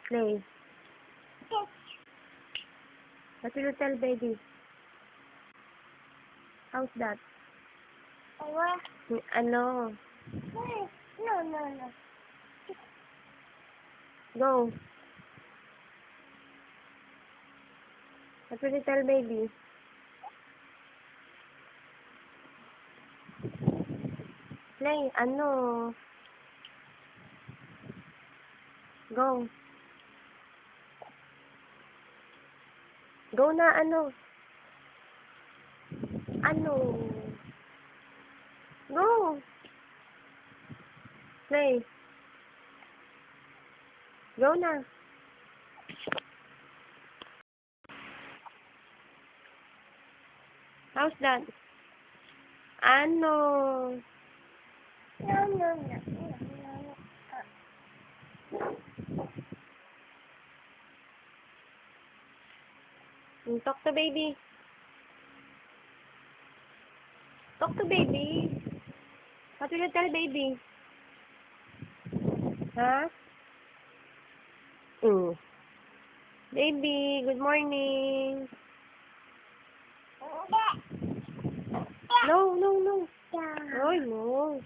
Play. What will you tell baby? How's that? What? Ano? No. Go. What will you tell baby? Play. Ano? Go. Go na, ano? Ano? Go. Play. Go na. How's that? Ano? No. Talk to baby. Talk to baby. What will you tell baby? Huh? Baby, good morning. No. Ay, no.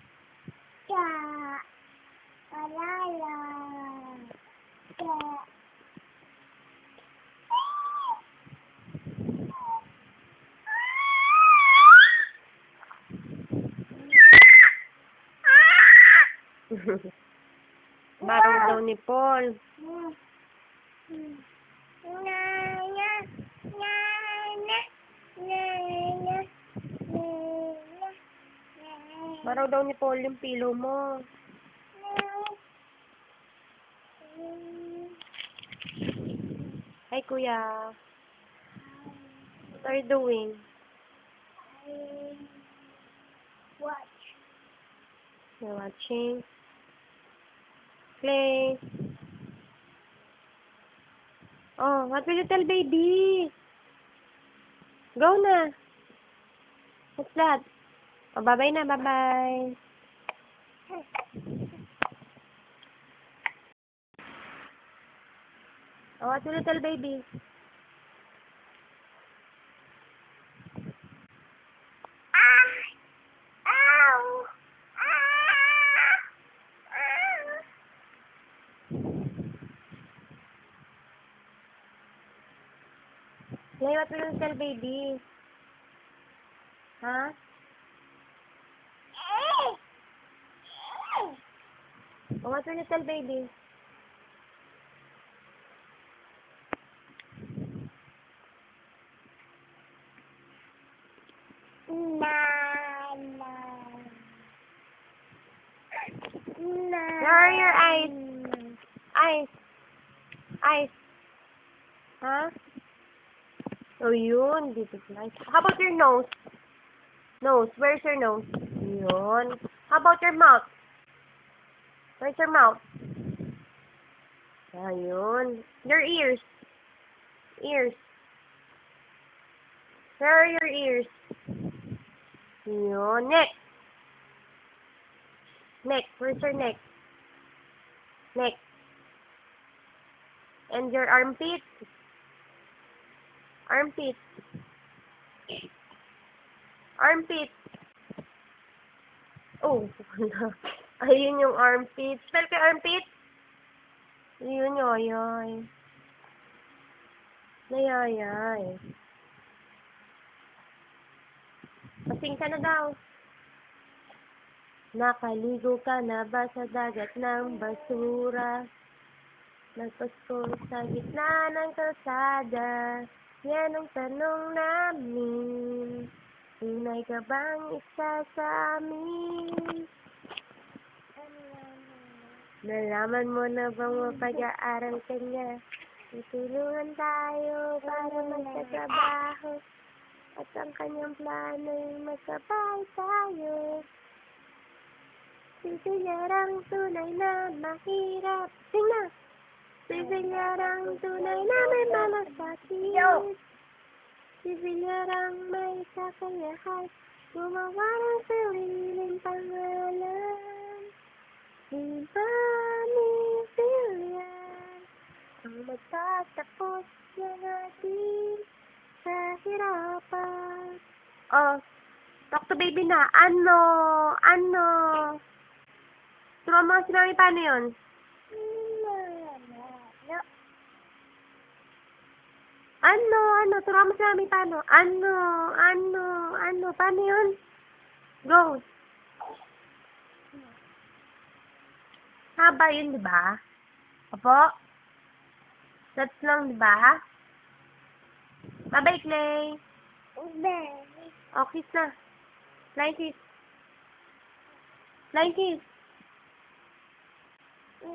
Baraw daw ni Paul. Baraw daw ni Paul yung pillow mo. Hi, kuya. What are you doing? Watch. You're watching. Play. Oh, what will you tell baby? Go na. What's that? Oh, bye-bye na, bye-bye. Oh, what will you tell baby? Play, what will you tell baby? Huh? Oh, what will you tell baby? Where are your eyes? Eyes. Huh? Oh, yun. This is nice. How about your nose? Nose. Where's your nose? Yun. How about your mouth? Where's your mouth? Ayun. Your ears. Ears. Where are your ears? Yun. Neck. Neck. Where's your neck? Neck. And your armpit? Armpit. Armpit. Oh. Ayun yung armpit. Spell ko armpit. Yun, yoyoy. Nayoyoy. Pasing ka na daw. Nakaligo ka na ba sa dagat ng basura? Nagpasko sa gitna ng kalsada. Yan ang tanong namin. Tunay ka bang isa sa amin? Nalaman mo na bang mapag-aaral ka niya? Tutulungan tayo para magkatrabaho. At ang kanyang plano ay magkabay tayo. Sibilyarang tunay na mahirap. Sing na! Sibilyarang tunay na may malasakit. Sibilyarang may kakayahan. Gumawa ng sariling pangalan. Iba ni Villar nahihirapan. Oh, talk to baby na. Ano? Turuan mo si mami paano yun? Turuan mo si mami paano? Paano yun? Go. Haba yun, di ba? Opo? That's lang, di ba? Bye-bye, Clay. Baby. Oh, kiss na. Flying kiss. Flying kiss.